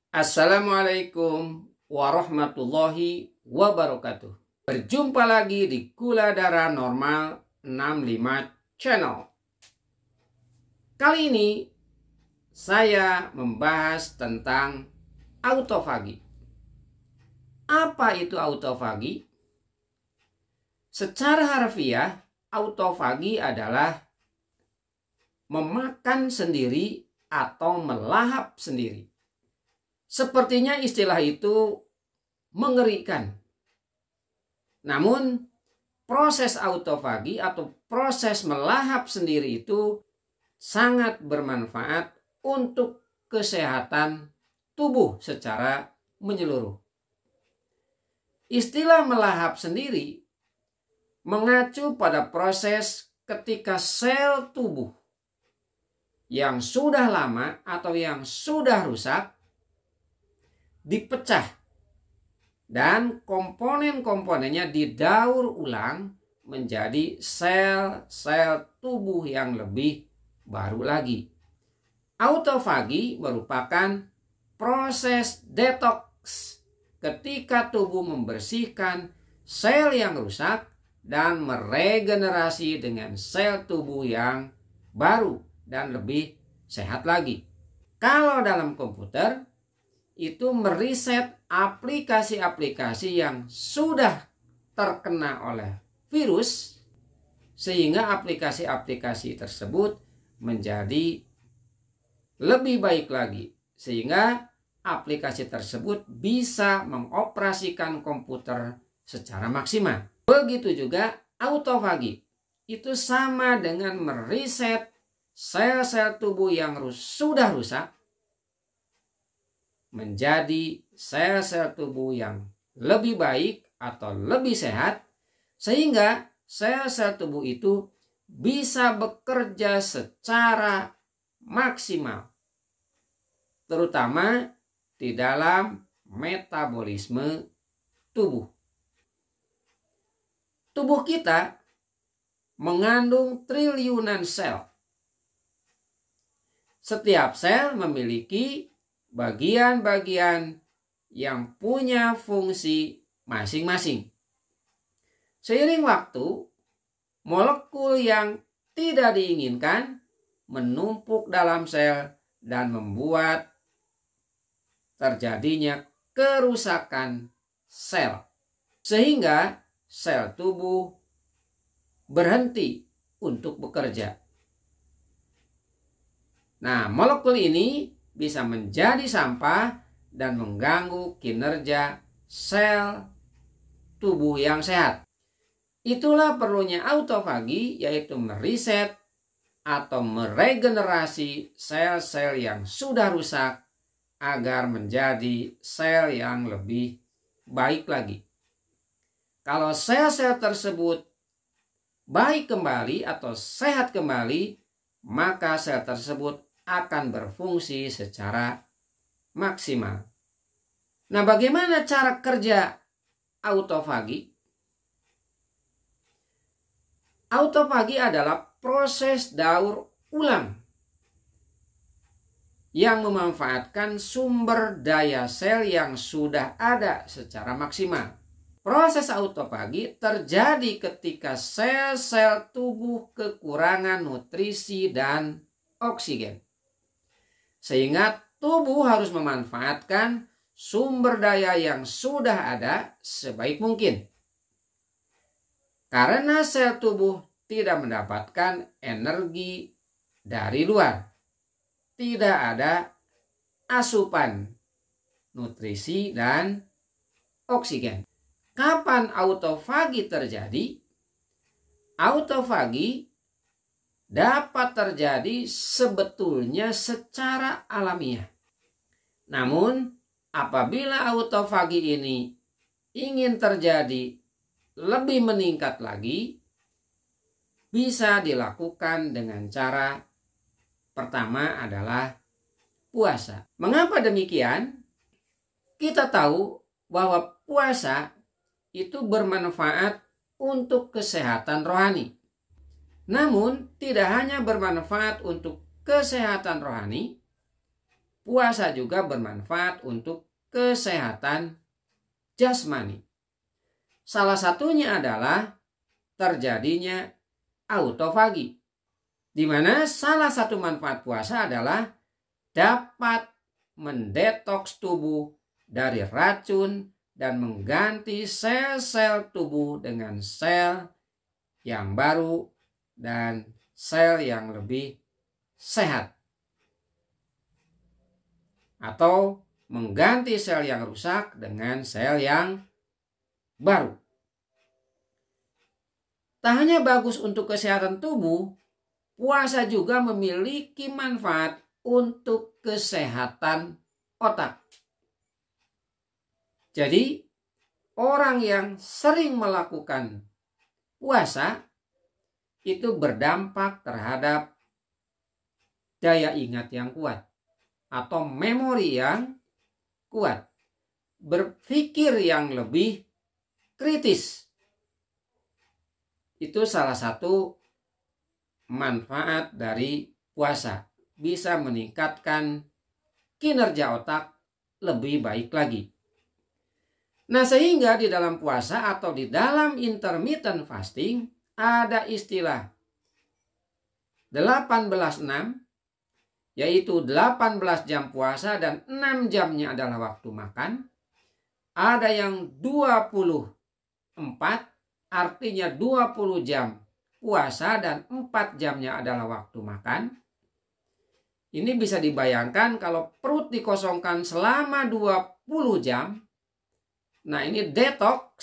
Assalamualaikum warahmatullahi wabarakatuh. Berjumpa lagi di Gula Darah Normal 65 Channel. Kali ini saya membahas tentang autofagi. Apa itu autofagi? Secara harfiah, autofagi adalah memakan sendiri atau melahap sendiri. Sepertinya istilah itu mengerikan. Namun proses autofagi atau proses melahap sendiri itu sangat bermanfaat untuk kesehatan tubuh secara menyeluruh. Istilah melahap sendiri mengacu pada proses ketika sel tubuh yang sudah lama atau yang sudah rusak dipecah dan komponen-komponennya didaur ulang menjadi sel-sel tubuh yang lebih baru lagi. Autofagi merupakan proses detoks ketika tubuh membersihkan sel yang rusak dan meregenerasi dengan sel tubuh yang baru dan lebih sehat lagi. Kalau dalam komputer itu meriset aplikasi-aplikasi yang sudah terkena oleh virus sehingga aplikasi-aplikasi tersebut menjadi lebih baik lagi sehingga aplikasi tersebut bisa mengoperasikan komputer secara maksimal. Begitu juga autofagi. Itu sama dengan meriset sel-sel tubuh yang sudah rusak menjadi sel-sel tubuh yang lebih baik atau lebih sehat sehingga sel-sel tubuh itu bisa bekerja secara maksimal terutama di dalam metabolisme tubuh. Tubuh kita mengandung triliunan sel. Setiap sel memiliki bagian-bagian yang punya fungsi masing-masing. Seiring waktu, molekul yang tidak diinginkan menumpuk dalam sel dan membuat terjadinya kerusakan sel. Sehingga sel tubuh berhenti untuk bekerja. Nah, molekul ini bisa menjadi sampah dan mengganggu kinerja sel tubuh yang sehat. Itulah perlunya autofagi, yaitu meriset atau meregenerasi sel-sel yang sudah rusak agar menjadi sel yang lebih baik lagi. Kalau sel-sel tersebut baik kembali atau sehat kembali, maka sel tersebut akan berfungsi secara maksimal. Nah, bagaimana cara kerja autofagi? Autofagi adalah proses daur ulang yang memanfaatkan sumber daya sel yang sudah ada secara maksimal. Proses autofagi terjadi ketika sel-sel tubuh kekurangan nutrisi dan oksigen. Sehingga tubuh harus memanfaatkan sumber daya yang sudah ada sebaik mungkin. Karena sel tubuh tidak mendapatkan energi dari luar. Tidak ada asupan nutrisi dan oksigen. Kapan autofagi terjadi? Autofagi dapat terjadi sebetulnya secara alamiah. Namun, apabila autofagi ini ingin terjadi lebih meningkat lagi, bisa dilakukan dengan cara pertama adalah puasa. Mengapa demikian? Kita tahu bahwa puasa itu bermanfaat untuk kesehatan rohani. Namun tidak hanya bermanfaat untuk kesehatan rohani, puasa juga bermanfaat untuk kesehatan jasmani. Salah satunya adalah terjadinya autofagi, di mana salah satu manfaat puasa adalah dapat mendetoks tubuh dari racun dan mengganti sel-sel tubuh dengan sel yang baru dan sel yang lebih sehat, atau mengganti sel yang rusak dengan sel yang baru. Tak hanya bagus untuk kesehatan tubuh, puasa juga memiliki manfaat untuk kesehatan otak. Jadi, orang yang sering melakukan puasa itu berdampak terhadap daya ingat yang kuat atau memori yang kuat, berpikir yang lebih kritis. Itu salah satu manfaat dari puasa, bisa meningkatkan kinerja otak lebih baik lagi. Nah, sehingga di dalam puasa atau di dalam intermittent fasting ada istilah 18-6, yaitu 18 jam puasa dan 6 jamnya adalah waktu makan. Ada yang 24, artinya 20 jam puasa dan 4 jamnya adalah waktu makan. Ini bisa dibayangkan kalau perut dikosongkan selama 20 jam. Nah, ini detox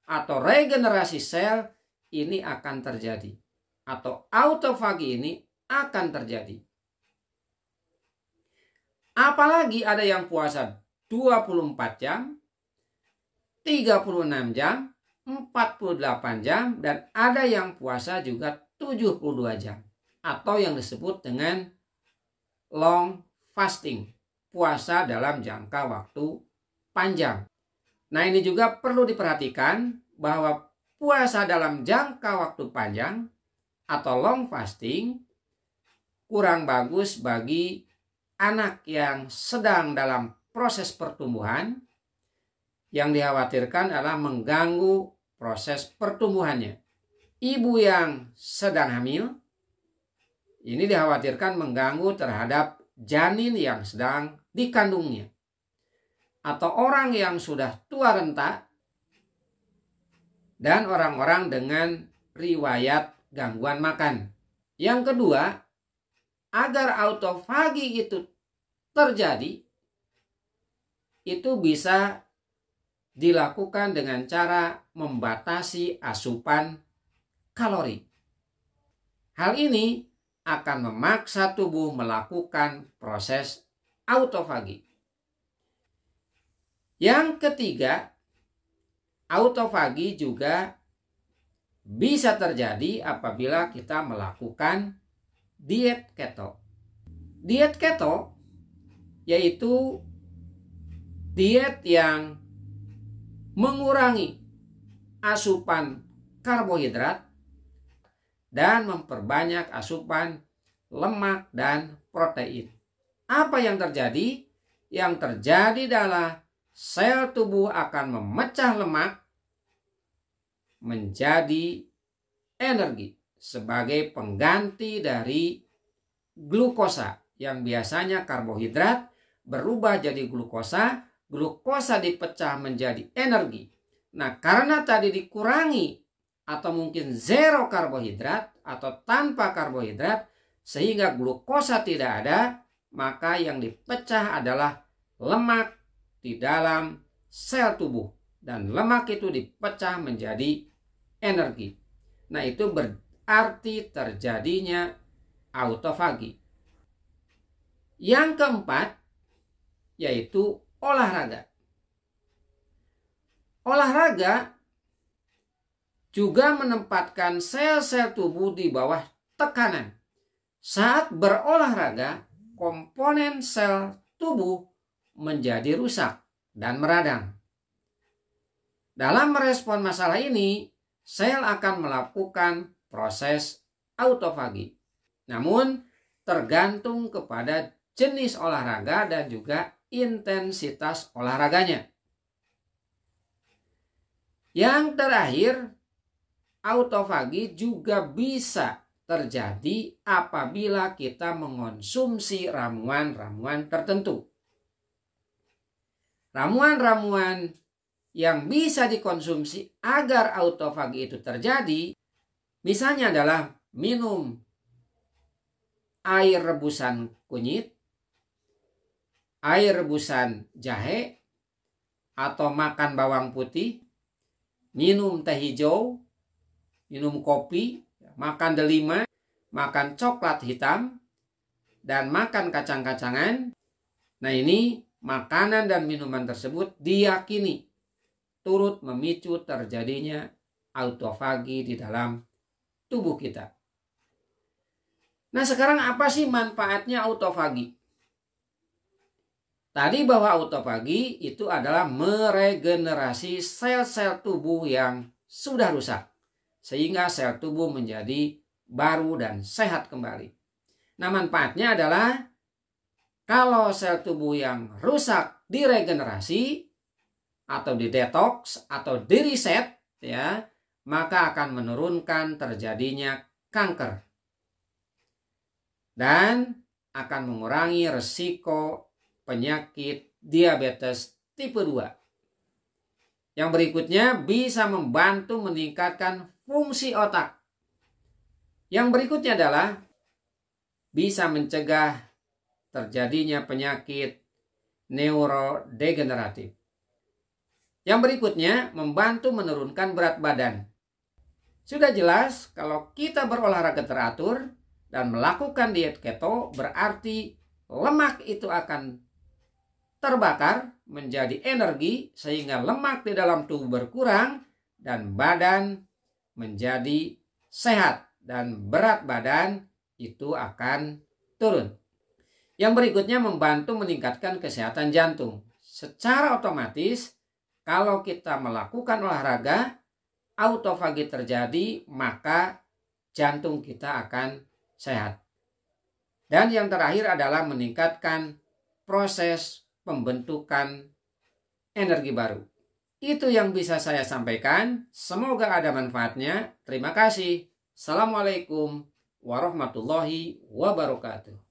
atau regenerasi sel ini akan terjadi. Atau autofagi ini akan terjadi. Apalagi ada yang puasa 24 jam, 36 jam, 48 jam, dan ada yang puasa juga 72 jam. Atau yang disebut dengan long fasting, puasa dalam jangka waktu panjang. Nah, ini juga perlu diperhatikan bahwa puasa dalam jangka waktu panjang atau long fasting kurang bagus bagi anak yang sedang dalam proses pertumbuhan, yang dikhawatirkan adalah mengganggu proses pertumbuhannya. Ibu yang sedang hamil, ini dikhawatirkan mengganggu terhadap janin yang sedang dikandungnya. Atau orang yang sudah tua renta, dan orang-orang dengan riwayat gangguan makan. Yang kedua, agar autofagi itu terjadi, itu bisa dilakukan dengan cara membatasi asupan kalori. Hal ini akan memaksa tubuh melakukan proses autofagi. Yang ketiga, autofagi juga bisa terjadi apabila kita melakukan diet keto. Diet keto yaitu diet yang mengurangi asupan karbohidrat dan memperbanyak asupan lemak dan protein. Apa yang terjadi? Yang terjadi adalah sel tubuh akan memecah lemak menjadi energi sebagai pengganti dari glukosa, yang biasanya karbohidrat berubah jadi glukosa. Glukosa dipecah menjadi energi. Nah, karena tadi dikurangi atau mungkin zero karbohidrat atau tanpa karbohidrat, sehingga glukosa tidak ada, maka yang dipecah adalah lemak di dalam sel tubuh, dan lemak itu dipecah menjadi energi. Nah, itu berarti terjadinya autofagi. Yang keempat yaitu olahraga. Olahraga juga menempatkan sel-sel tubuh di bawah tekanan. Saat berolahraga, komponen sel tubuh menjadi rusak dan meradang. Dalam merespon masalah ini, sel akan melakukan proses autofagi. Namun, tergantung kepada jenis olahraga dan juga intensitas olahraganya. Yang terakhir, autofagi juga bisa terjadi apabila kita mengonsumsi ramuan-ramuan tertentu. Ramuan-ramuan yang bisa dikonsumsi agar autofagi itu terjadi, misalnya adalah minum air rebusan kunyit, air rebusan jahe, atau makan bawang putih, minum teh hijau, minum kopi, makan delima, makan coklat hitam, dan makan kacang-kacangan. Nah, ini makanan dan minuman tersebut diyakini turut memicu terjadinya autofagi di dalam tubuh kita. Nah, sekarang apa sih manfaatnya autofagi? Tadi bahwa autofagi itu adalah meregenerasi sel-sel tubuh yang sudah rusak, sehingga sel tubuh menjadi baru dan sehat kembali. Nah, manfaatnya adalah kalau sel tubuh yang rusak diregenerasi atau didetoks atau direset, ya, maka akan menurunkan terjadinya kanker dan akan mengurangi resiko penyakit diabetes tipe 2. Yang berikutnya bisa membantu meningkatkan fungsi otak. Yang berikutnya adalah bisa mencegah terjadinya penyakit neurodegeneratif. Yang berikutnya membantu menurunkan berat badan. Sudah jelas kalau kita berolahraga teratur dan melakukan diet keto, berarti lemak itu akan terbakar menjadi energi sehingga lemak di dalam tubuh berkurang dan badan menjadi sehat dan berat badan itu akan turun. Yang berikutnya membantu meningkatkan kesehatan jantung. Secara otomatis kalau kita melakukan olahraga, autofagi terjadi, maka jantung kita akan sehat. Dan yang terakhir adalah meningkatkan proses pembentukan energi baru. Itu yang bisa saya sampaikan. Semoga ada manfaatnya. Terima kasih. Assalamualaikum warahmatullahi wabarakatuh.